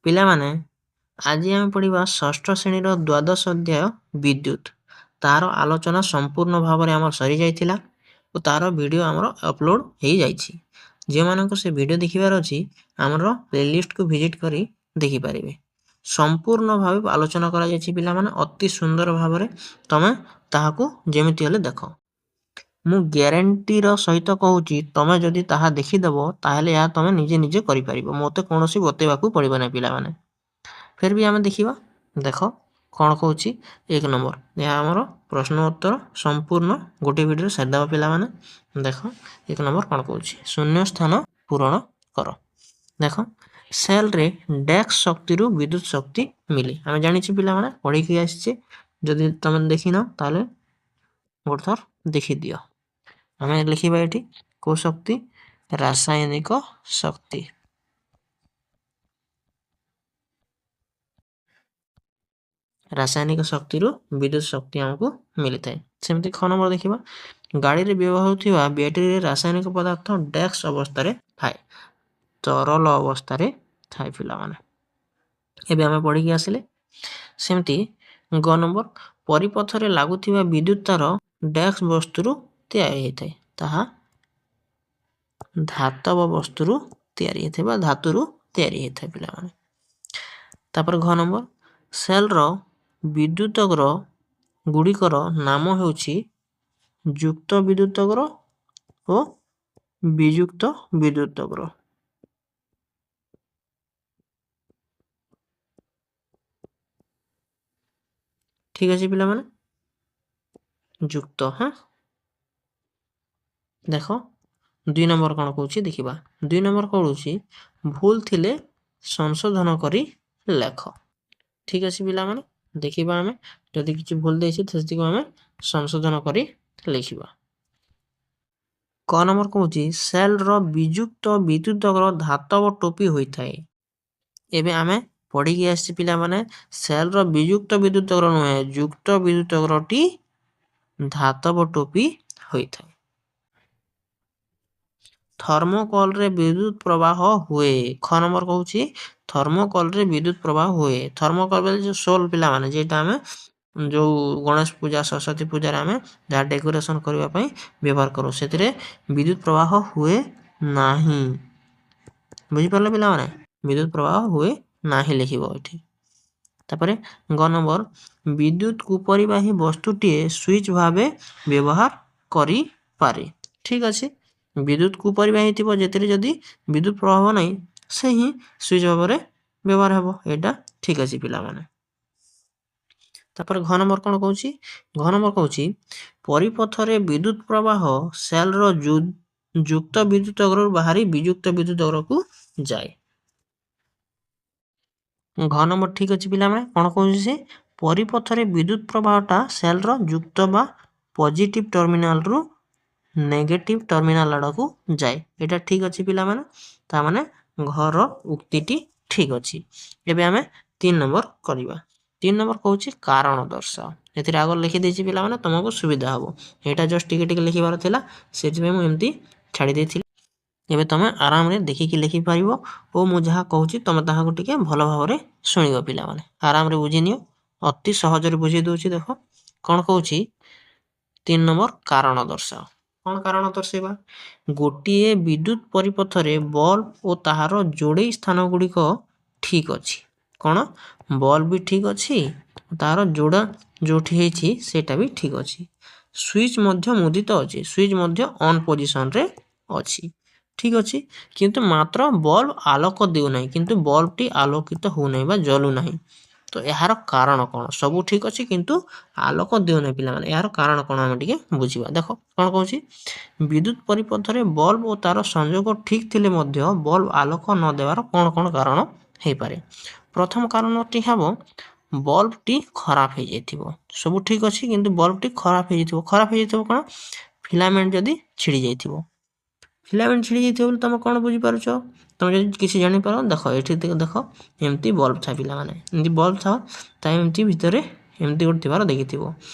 ପିଲାମାନେ ଆଜି ଆମେ ପଢ଼ିବା ଷଷ୍ଠ ଶ୍ରେଣୀର ଦ୍ୱାଦଶ ଅଧ୍ୟାୟ ବିଦ୍ୟୁତ। ତାର ଆଲୋଚନା ସମ୍ପୂର୍ଣ୍ଣ ଭାବରେ ଆମର ସରିଯାଇଥିଲା ଓ ତାର ଭିଡ଼ିଓ ଆମର ଅପଲୋଡ଼ ହେଇଯାଇଛି। ଯେଉଁମାନଙ୍କୁ ସେ ଭିଡ଼ିଓ ଦେଖିବାର ଅଛି ଆମର ପ୍ଲେଲିଷ୍ଟକୁ ଭିଜିଟ୍ କରି ଦେଖିପାରିବେ। ସମ୍ପୂର୍ଣ୍ଣ ଭାବେ ଆଲୋଚନା କରାଯାଇଛି ପିଲାମାନେ, ଅତି ସୁନ୍ଦର ଭାବରେ ତମେ ତାହାକୁ ଯେମିତି ହେଲେ ଦେଖ। ମୁଁ ଗ୍ୟାରେଣ୍ଟିର ସହିତ କହୁଛି, ତମେ ଯଦି ତାହା ଦେଖିଦେବ ତାହେଲେ ଏହା ତମେ ନିଜେ ନିଜେ କରିପାରିବ, ମୋତେ କୌଣସି ବତେଇବାକୁ ପଡ଼ିବ ନାହିଁ ପିଲାମାନେ। ଫେର ବି ଆମେ ଦେଖିବା, ଦେଖ କ'ଣ କହୁଛି। 1 ନମ୍ବର, ଏହା ଆମର ପ୍ରଶ୍ନ ଉତ୍ତର ସମ୍ପୂର୍ଣ୍ଣ ଗୋଟିଏ ଭିଡ଼ିଓରେ ସାରିଦେବା ପିଲାମାନେ। ଦେଖ 1 ନମ୍ବର କ'ଣ କହୁଛି, ଶୂନ୍ୟ ସ୍ଥାନ ପୂରଣ କର। ଦେଖ, ସେଲ୍ରେ ଡେସ୍କ ଶକ୍ତିରୁ ବିଦ୍ୟୁତ ଶକ୍ତି ମିଳେ। ଆମେ ଜାଣିଛୁ ପିଲାମାନେ, ପଢ଼ିକି ଆସିଛେ। ଯଦି ତମେ ଦେଖିନ ତାହେଲେ ଗୋଟେ ଥର ଦେଖିଦିଅ। ଆମେ ଲେଖିବା ଏଠି କେଉଁ ଶକ୍ତି, ରାସାୟନିକ ଶକ୍ତି। ରାସାୟନିକ ଶକ୍ତିରୁ ବିଦ୍ୟୁତ ଶକ୍ତି ଆମକୁ ମିଳିଥାଏ। ସେମିତି খ ନମ୍ବର ଦେଖିବା, ଗାଡ଼ିରେ ବ୍ୟବହାର ହେଉଥିବା ବ୍ୟାଟେରୀରେ ରାସାୟନିକ ପଦାର୍ଥ ଡେସ୍କ ଅବସ୍ଥାରେ ଥାଏ, ତରଳ ଅବସ୍ଥାରେ ଥାଏ ପିଲାମାନେ। ଏବେ ଆମେ ପଢ଼ିକି ଆସିଲେ। ସେମିତି ଗ ନମ୍ବର, ପରିପଥରେ ଲାଗୁଥିବା ବିଦ୍ୟୁତ ତାର ଡେସ୍କ ବସ୍ତୁରୁ ତିଆରି ହୋଇଥାଏ, ତାହା ଧାତବ ବସ୍ତୁରୁ ତିଆରି ହୋଇଥାଏ ବା ଧାତୁରୁ ତିଆରି ହୋଇଥାଏ ପିଲାମାନେ। ତାପରେ ଘ ନମ୍ବର, ସେଲ୍ର ବିଦ୍ୟୁତଗ୍ର ଗୁଡ଼ିକର ନାମ ହେଉଛି ଯୁକ୍ତ ବିଦ୍ୟୁତଗ୍ର ଓ ବିଯୁକ୍ତ ବିଦ୍ୟୁତଗ୍ର। ঠিক আছে ପିଲାମାନେ, ଯୁକ୍ତ। ଦେଖ 2 ନମ୍ବର କ'ଣ କହୁଛି ଦେଖିବା। 2 ନମ୍ବର କହୁଛି, ଭୁଲ ଥିଲେ ସଂଶୋଧନ କରି ଲେଖ। ঠিক ଅଛି ପିଲାମାନେ, ଦେଖିବା ଆମେ ଯଦି କିଛି ଭୁଲ ଦେଇଛି ସେତିକି ଆମେ ସଂଶୋଧନ କରି ଲେଖିବା। କ ନମ୍ବର କହୁଛି, ସେଲ୍ର ବିଯୁକ୍ତ ବିଦ୍ୟୁତଗ୍ର ଧାତବ ଟୋପି ହୋଇଥାଏ। ଏବେ ଆମେ ପଢ଼ିକି ଆସିଛି ପିଲାମାନେ, ସେଲ୍ର ବିଯୁକ୍ତ ବିଦ୍ୟୁତଗ୍ର ନୁହେଁ, ଯୁକ୍ତ ବିଦ୍ୟୁତଗ୍ରଟି ଧାତବ ଟୋପି ହୋଇଥାଏ। ଥର୍ମୋକଲରେ ବିଦ୍ୟୁତ ପ୍ରବାହ ହୁଏ। ଖ ନମ୍ବର କହୁଛି, ଥର୍ମୋକଲରେ ବିଦ୍ୟୁତ ପ୍ରବାହ ହୁଏ। ଥର୍ମୋକଲ ବୋଲେ ଯେଉଁ ସୋଲ ପିଲାମାନେ, ଯେଟା ଆମେ ଯେଉଁ ଗଣେଶ ପୂଜା ସରସ୍ୱତୀ ପୂଜାରେ ଆମେ ଯାହା ଡେକୋରେସନ୍ କରିବା ପାଇଁ ବ୍ୟବହାର କରୁ, ସେଥିରେ ବିଦ୍ୟୁତ ପ୍ରବାହ ହୁଏ ନାହିଁ। ବୁଝିପାରିଲେ ପିଲାମାନେ, ବିଦ୍ୟୁତ ପ୍ରବାହ ହୁଏ ନାହିଁ ଲେଖିବ ଏଠି। ତାପରେ ଗ ନମ୍ବର, ବିଦ୍ୟୁତ କୁପରିବାହୀ ବସ୍ତୁଟିଏ ସୁଇଚ୍ ଭାବେ ବ୍ୟବହାର କରିପାରେ। ଠିକ୍ ଅଛି, ବିଦ୍ୟୁତ କୁପରିବାହୀ ଥିବ, ଯେଥିରେ ଯଦି ବିଦ୍ୟୁତ ପ୍ରବାହ ନାହିଁ ସେ ହିଁ ସୁଇଚ୍ ଭାବରେ ବ୍ୟବହାର ହେବ। ଏଇଟା ଠିକ୍ ଅଛି ପିଲାମାନେ। ତାପରେ ଘ ନମ୍ବର କ'ଣ କହୁଛି, ଘ ନମ୍ବର କହୁଛି, ପରିପଥରେ ବିଦ୍ୟୁତ ପ୍ରବାହ ସେଲ୍ର ଯୁକ୍ତ ବିଦ୍ୟୁତଗ୍ରରୁ ବାହାରି ବିଯୁକ୍ତ ବିଦ୍ୟୁତଗ୍ରକୁ ଯାଏ। ଘ ନମ୍ବର ଠିକ୍ ଅଛି ପିଲାମାନେ। କ'ଣ କହୁଛି ସେ, ପରିପଥରେ ବିଦ୍ୟୁତ ପ୍ରବାହଟା ସେଲ୍ର ଯୁକ୍ତ ବା ପଜିଟିଭ ଟର୍ମିନାଲରୁ ନେଗେଟିଭ ଟର୍ମିନାଲ ଆଡ଼କୁ ଯାଏ। ଏଇଟା ଠିକ୍ ଅଛି ପିଲାମାନେ, ତାମାନେ ଘର ଉକ୍ତିଟି ଠିକ୍ ଅଛି। ଏବେ ଆମେ 3 ନମ୍ବର କରିବା। 3 ନମ୍ବର କହୁଛି, କାରଣ ଦର୍ଶାଅ। ଏଥିରେ ଆଗ ଲେଖିଦେଇଛି ପିଲାମାନେ, ତୁମକୁ ସୁବିଧା ହେବ। ଏଇଟା ଜଷ୍ଟ ଟିକେ ଟିକେ ଲେଖିବାର ଥିଲା, ସେଥିପାଇଁ ମୁଁ ଏମିତି ଛାଡ଼ି ଦେଇଥିଲି। ଏବେ ତୁମେ ଆରାମରେ ଦେଖିକି ଲେଖିପାରିବ ଓ ମୁଁ ଯାହା କହୁଛି ତୁମେ ତାହାକୁ ଟିକେ ଭଲ ଭାବରେ ଶୁଣିବ ପିଲାମାନେ। ଆରାମରେ ବୁଝିନିଅ, ଅତି ସହଜରେ ବୁଝେଇ ଦେଉଛି। ଦେଖ କ'ଣ କହୁଛି, 3 ନମ୍ବର, କାରଣ ଦର୍ଶାଅ। କ'ଣ କାରଣ ଦର୍ଶାଇବା? ଗୋଟିଏ ବିଦ୍ୟୁତ ପରିପଥରେ ବଲ୍ବ ଓ ତାହାର ଯୋଡ଼େଇ ସ୍ଥାନ ଗୁଡ଼ିକ ଠିକ୍ ଅଛି। କ'ଣ, ବଲ୍ବ ବି ଠିକ୍ ଅଛି, ତାହାର ଯୋଡ଼ା ଯେଉଁଠି ହେଇଛି ସେଇଟା ବି ଠିକ୍ ଅଛି। ସୁଇଚ୍ ମଧ୍ୟ ମୁଦିତ ଅଛି, ସୁଇଚ୍ ମଧ୍ୟ ଅନ୍ ପୋଜିସନରେ ଅଛି। ଠିକ୍ ଅଛି, କିନ୍ତୁ ମାତ୍ର ବଲ୍ବ ଆଲୋକ ଦେଉନାହିଁ, କିନ୍ତୁ ବଲ୍ବଟି ଆଲୋକିତ ହେଉନାହିଁ ବା ଜଳୁନାହିଁ। ତ ଏହାର କାରଣ କ'ଣ? ସବୁ ଠିକ୍ ଅଛି କିନ୍ତୁ ଆଲୋକ ଦେଉନାହିଁ ପିଲାମାନେ, ଏହାର କାରଣ କ'ଣ ଆମେ ଟିକେ ବୁଝିବା। ଦେଖ କ'ଣ କହୁଛି, ବିଦ୍ୟୁତ ପରିପଥରେ ବଲ୍ବ ଓ ତାର ସଂଯୋଗ ଠିକ୍ ଥିଲେ ମଧ୍ୟ ବଲ୍ବ ଆଲୋକ ନ ଦେବାର କ'ଣ କ'ଣ କାରଣ ହେଇପାରେ? ପ୍ରଥମ କାରଣଟି ହେବ ବଲ୍ବଟି ଖରାପ ହେଇଯାଇଥିବ। ସବୁ ଠିକ୍ ଅଛି କିନ୍ତୁ ବଲ୍ବଟି ଖରାପ ହେଇଯାଇଥିବ। ଖରାପ ହେଇଯାଇଥିବ କ'ଣ, ଫିଲାମେଣ୍ଟ ଯଦି ଛିଡ଼ି ଯାଇଥିବ। ଫିଲାମେଣ୍ଟ ଛିଡ଼ି ଯାଇଥିବ ବୋଲି ତୁମେ କ'ଣ ବୁଝିପାରୁଛ? ତୁମେ ଯଦି କିଛି ଜାଣିପାର, ଦେଖ ଏଠି ଦେଖ, ଏମିତି ବଲ୍ବ ଥାଏ ପିଲାମାନେ, ଏମିତି ବଲ୍ବ ଥାଉ, ତା ଏମିତି ଭିତରେ ଏମିତି ଗୋଟେ ଥିବାର ଦେଖିଥିବ।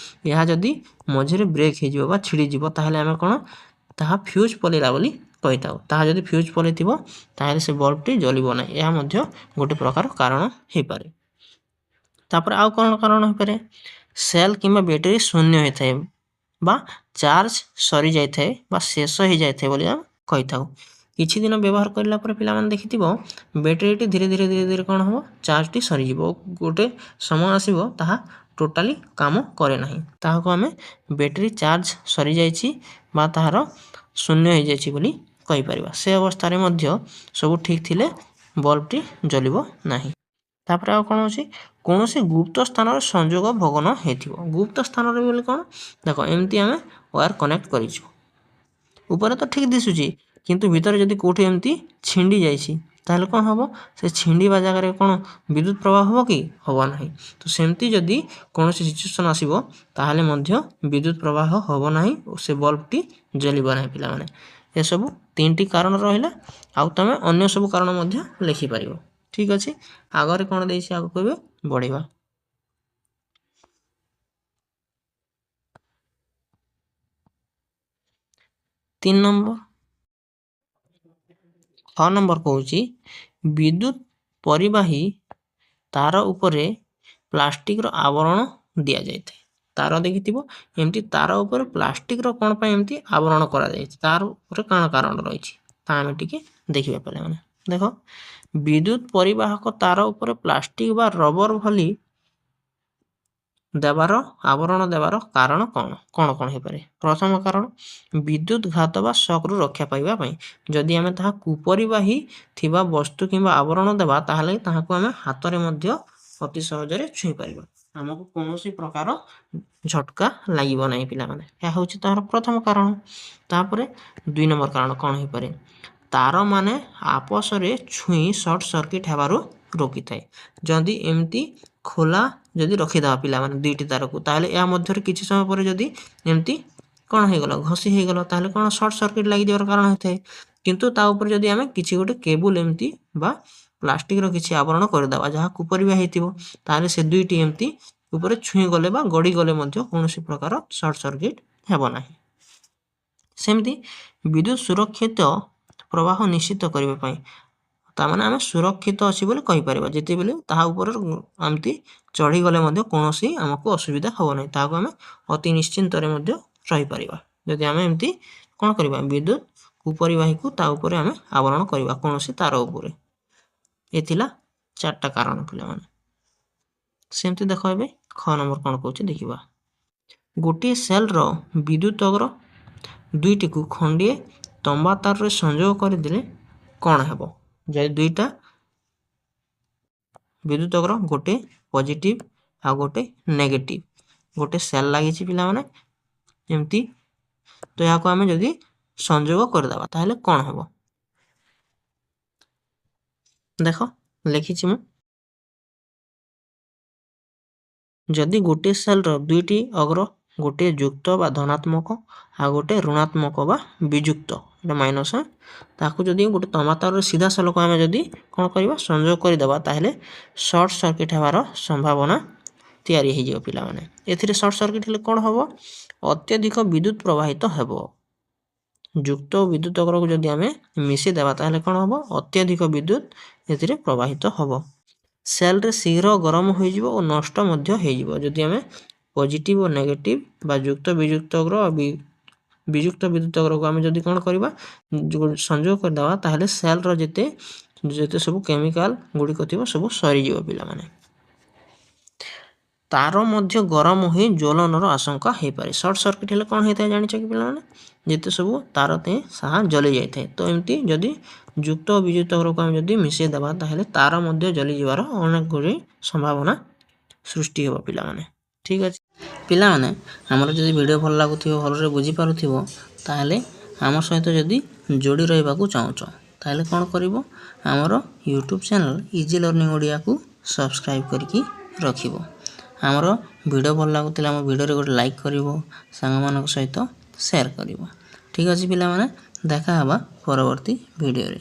ଏହା ଯଦି ମଝିରେ ବ୍ରେକ୍ ହେଇଯିବ ବା ଛିଡ଼ିଯିବ ତାହେଲେ ଆମେ କ'ଣ, ତାହା ଫ୍ୟୁଜ୍ ପଳେଇଲା ବୋଲି କହିଥାଉ। ତାହା ଯଦି ଫ୍ୟୁଜ୍ ପଳାଇଥିବ ତାହେଲେ ସେ ବଲ୍ବଟି ଜଳିବ ନାହିଁ। ଏହା ମଧ୍ୟ ଗୋଟେ ପ୍ରକାର କାରଣ ହୋଇପାରେ। ତାପରେ ଆଉ କ'ଣ କାରଣ ହୋଇପାରେ? ସେଲ୍ କିମ୍ବା ବ୍ୟାଟେରୀ ଶୂନ୍ୟ ହୋଇଥାଏ ବା ଚାର୍ଜ ସରିଯାଇଥାଏ ବା ଶେଷ ହୋଇଯାଇଥାଏ ବୋଲି ଆମେ କହିଥାଉ। କିଛି ଦିନ ବ୍ୟବହାର କରିଲା ପରେ ପିଲାମାନେ ଦେଖିଥିବ ବ୍ୟାଟେରୀଟି ଧୀରେ ଧୀରେ କ'ଣ ହେବ? ଚାର୍ଜଟି ସରିଯିବ। ଗୋଟେ ସମୟ ଆସିବ ତାହା ଟୋଟାଲି କାମ କରେ ନାହିଁ। ତାହାକୁ ଆମେ ବ୍ୟାଟେରୀ ଚାର୍ଜ ସରିଯାଇଛି ବା ତାହାର ଶୂନ୍ୟ ହୋଇଯାଇଛି ବୋଲି କହିପାରିବା। ସେ ଅବସ୍ଥାରେ ମଧ୍ୟ ସବୁ ଠିକ୍ ଥିଲେ ବଲ୍ବଟି ଜଳିବ ନାହିଁ। ତାପରେ ଆଉ କ'ଣ ଅଛି? କୌଣସି ଗୁପ୍ତ ସ୍ଥାନରେ ସଂଯୋଗ ଭଗ୍ନ ହୋଇଥିବ। ଗୁପ୍ତ ସ୍ଥାନରେ ବୋଲି କ'ଣ? ଦେଖ ଏମିତି ଆମେ ୱାୟାର କନେକ୍ଟ କରିଛୁ। ଉପରେ ତ ଠିକ୍ ଦିଶୁଛି କିନ୍ତୁ ଭିତରେ ଯଦି କେଉଁଠି ଏମିତି ଛିଣ୍ଡି ଯାଇଛି ତାହେଲେ କ'ଣ ହେବ? ସେ ଛିଣ୍ଡିବା ଜାଗାରେ କ'ଣ ବିଦ୍ୟୁତ୍ ପ୍ରବାହ ହେବ କି? ହେବ ନାହିଁ। ତ ସେମିତି ଯଦି କୌଣସି ସିଚୁଏସନ୍ ଆସିବ ତାହେଲେ ମଧ୍ୟ ବିଦ୍ୟୁତ୍ ପ୍ରବାହ ହେବ ନାହିଁ ଓ ସେ ବଲ୍ବଟି ଜଳିବ ନାହିଁ ପିଲାମାନେ। ଏସବୁ 3ଟି କାରଣ ରହିଲା। ଆଉ ତୁମେ ଅନ୍ୟ ସବୁ କାରଣ ମଧ୍ୟ ଲେଖିପାରିବ। ଠିକ୍ ଅଛି। ଆଗରେ କ'ଣ ଦେଇଛି ଆଗକୁ ଏବେ ବଢ଼ିବା। 3 ନମ୍ବର। 6 ନମ୍ବର କହୁଛି ବିଦ୍ୟୁତ୍ ପରିବାହୀ ତାର ଉପରେ ପ୍ଲାଷ୍ଟିକର ଆବରଣ ଦିଆଯାଇଥାଏ। ତାର ଦେଖିଥିବ ଏମିତି ତାର ଉପରେ ପ୍ଲାଷ୍ଟିକର କ'ଣ ପାଇଁ ଏମିତି ଆବରଣ କରାଯାଇଛି? ତାର ଉପରେ କ'ଣ କାରଣ ରହିଛି ତାହା ଆମେ ଟିକେ ଦେଖିବା ପିଲାମାନେ। ଦେଖ ବିଦ୍ୟୁତ୍ ପରିବାହକ ତାର ଉପରେ ପ୍ଲାଷ୍ଟିକ ବା ରବର ଭଳି ଆବରଣ ଦେବାର କାରଣ କ'ଣ ହୋଇପାରେ? ପ୍ରଥମ କାରଣ ବିଦ୍ୟୁତ୍ ଘାତ ବା ସକ୍ରୁ ରକ୍ଷା ପାଇବା ପାଇଁ। ଯଦି ଆମେ ତାହା କୁପରିବାହୀ ଥିବା ବସ୍ତୁ କିମ୍ବା ଆବରଣ ଦେବା ତାହେଲେ ତାହାକୁ ଆମେ ହାତରେ ମଧ୍ୟ ଅତି ସହଜରେ ଛୁଇଁ ପାରିବା। ଆମକୁ କୌଣସି ପ୍ରକାର ଝଟକା ଲାଗିବ ନାହିଁ ପିଲାମାନେ। ଏହା ହେଉଛି ତାହାର ପ୍ରଥମ କାରଣ। ତାପରେ 2 ନମ୍ବର କାରଣ କ'ଣ ହୋଇପାରେ? ତାରମାନେ ଆପସରେ ଛୁଇଁ ସର୍ଟ ସର୍କିଟ୍ ହେବାରୁ ରୋକିଥାଏ। ଯଦି ଏମିତି ଖୋଲା ଯଦି ରଖିଦେବା ପିଲାମାନେ 2ଟି ତାରକୁ ତାହେଲେ ଏହା ମଧ୍ୟରେ କିଛି ସମୟ ପରେ ଯଦି ଏମିତି କ'ଣ ହୋଇଗଲା? ଘଷି ହୋଇଗଲା ତାହେଲେ କ'ଣ ସର୍ଟ ସର୍କିଟ୍ ଲାଗିଯିବାର କାରଣ ହୋଇଥାଏ। କିନ୍ତୁ ତା ଉପରେ ଯଦି ଆମେ କିଛି ଗୋଟେ କେବୁଲ୍ ଏମିତି ବା ପ୍ଲାଷ୍ଟିକର କିଛି ଆବରଣ କରିଦେବା ଯାହା କୁପରିବାହୀ ହେଇଥିବ ତାହେଲେ ସେ 2ଟି ଏମିତି ଉପରେ ଛୁଇଁ ଗଲେ ବା ଗଡ଼ିଗଲେ ମଧ୍ୟ କୌଣସି ପ୍ରକାର ସର୍ଟ ସର୍କିଟ୍ ହେବ ନାହିଁ। ସେମିତି ବିଦ୍ୟୁତ୍ ସୁରକ୍ଷିତ ପ୍ରବାହ ନିଶ୍ଚିତ କରିବା ପାଇଁ ତାମାନେ ଆମେ ସୁରକ୍ଷିତ ଅଛି ବୋଲି କହିପାରିବା। ଯେତେବେଳେ ତାହା ଉପରେ ଏମିତି ଚଢ଼ିଗଲେ ମଧ୍ୟ କୌଣସି ଆମକୁ ଅସୁବିଧା ହେବ ନାହିଁ। ତାହାକୁ ଆମେ ଅତି ନିଶ୍ଚିନ୍ତରେ ମଧ୍ୟ ରହିପାରିବା। ଯଦି ଆମେ ଏମିତି କ'ଣ କରିବା? ବିଦ୍ୟୁତ୍ କୁପରିବାହୀକୁ ତା ଉପରେ ଆମେ ଆବରଣ କରିବା କୌଣସି ତାର ଉପରେ। ଏ ଥିଲା 4ଟା କାରଣ ପିଲାମାନେ। ସେମିତି ଦେଖ ଏବେ 6 ନମ୍ବର କ'ଣ କହୁଛି ଦେଖିବା। ଗୋଟିଏ ସେଲ୍ର ବିଦ୍ୟୁତ୍ ଅଗ୍ର 2ଟିକୁ ଖଣ୍ଡିଏ ତମ୍ବା ତାରରେ ସଂଯୋଗ କରିଦେଲେ କ'ଣ ହେବ? ଯଦି 2ଟା ବିଦ୍ୟୁତ୍ ଅଗ୍ର ଗୋଟେ ପଜିଟିଭ୍ ଆଉ ଗୋଟେ ନେଗେଟିଭ୍ ଗୋଟେ ସେଲ୍ ଲାଗିଛି ପିଲାମାନେ ଏମିତି ତ ଏହାକୁ ଆମେ ଯଦି ସଂଯୋଗ କରିଦେବା ତାହେଲେ କ'ଣ ହେବ? ଦେଖ ଲେଖିଛି ମୁଁ। ଯଦି ଗୋଟିଏ ସେଲ୍ର 2ଟି ଅଗ୍ର ଗୋଟିଏ ଯୁକ୍ତ ବା ଧନାତ୍ମକ ଆଉ ଗୋଟେ ଋଣାତ୍ମକ ବା ବିଯୁକ୍ତ ଏଇଟା ମାଇନସ୍ ତାକୁ ଯଦି ଗୋଟେ ତମ୍ବା ତାରରେ ସିଧାସଳଖ ଆମେ ଯଦି କ'ଣ କରିବା? ସଂଯୋଗ କରିଦେବା ତାହେଲେ ସର୍ଟ ସର୍କିଟ୍ ହେବାର ସମ୍ଭାବନା ତିଆରି ହୋଇଯିବ ପିଲାମାନେ। ଏଥିରେ ସର୍ଟ ସର୍କିଟ୍ ହେଲେ କ'ଣ ହେବ? ଅତ୍ୟଧିକ ବିଦ୍ୟୁତ୍ ପ୍ରବାହିତ ହେବ। ଯୁକ୍ତ ଓ ବିଦ୍ୟୁତ୍ ଅଗ୍ରକୁ ଯଦି ଆମେ ମିଶିଦେବା ତାହେଲେ କ'ଣ ହେବ? ଅତ୍ୟଧିକ ବିଦ୍ୟୁତ୍ ଏଥିରେ ପ୍ରବାହିତ ହେବ। ସେଲ୍ରେ ଶୀଘ୍ର ଗରମ ହୋଇଯିବ ଓ ନଷ୍ଟ ମଧ୍ୟ ହୋଇଯିବ। ଯଦି ଆମେ ପଜିଟିଭ୍ ଓ ନେଗେଟିଭ୍ ବା ଯୁକ୍ତ ବିଯୁକ୍ତ ଅଗ୍ର ବିଯୁକ୍ତ ବିଦ୍ୟୁତ୍ ଅଗ୍ରକୁ ଆମେ ଯଦି କ'ଣ କରିବା? ସଂଯୋଗ କରିଦେବା ତାହେଲେ ସେଲ୍ର ଯେତେ ସବୁ କେମିକାଲ ଗୁଡ଼ିକ ଥିବ ସବୁ ସରିଯିବ ପିଲାମାନେ। ତାର ମଧ୍ୟ ଗରମ ହୋଇ ଜ୍ୱଳନର ଆଶଙ୍କା ହୋଇପାରେ। ସର୍ଟ ସର୍କିଟ୍ ହେଲେ କ'ଣ ହୋଇଥାଏ ଜାଣିଛ କି ପିଲାମାନେ? ଯେତେ ସବୁ ତାର ତାହା ଜଳି ଯାଇଥାଏ। ତ ଏମିତି ଯଦି ଯୁକ୍ତ ଓ ବିଯୁକ୍ତ ଅଗ୍ରକୁ ଆମେ ଯଦି ମିଶାଇ ଦେବା ତାହେଲେ ତାର ମଧ୍ୟ ଜଳିଯିବାର ଅନେକ ଗୁଡ଼ିଏ ସମ୍ଭାବନା ସୃଷ୍ଟି ହେବ ପିଲାମାନେ। ଠିକ୍ ଅଛି ପିଲାମାନେ, ଆମର ଯଦି ଭିଡ଼ିଓ ଭଲ ଲାଗୁଥିବ ଭଲରେ ବୁଝିପାରୁଥିବ ତାହେଲେ ଆମ ସହିତ ଯଦି ଯୋଡ଼ି ରହିବାକୁ ଚାହୁଁଛ ତାହେଲେ କ'ଣ କରିବ? ଆମର ୟୁଟ୍ୟୁବ୍ ଚ୍ୟାନେଲ୍ ଇଜି ଲର୍ଣ୍ଣିଂ ଓଡ଼ିଆକୁ ସବସ୍କ୍ରାଇବ୍ କରିକି ରଖିବ। ଆମର ଭିଡ଼ିଓ ଭଲ ଲାଗୁଥିଲେ ଆମ ଭିଡ଼ିଓରେ ଗୋଟେ ଲାଇକ୍ କରିବ, ସାଙ୍ଗମାନଙ୍କ ସହିତ ସେୟାର କରିବ। ଠିକ୍ ଅଛି ପିଲାମାନେ, ଦେଖା ହେବା ପରବର୍ତ୍ତୀ ଭିଡ଼ିଓରେ।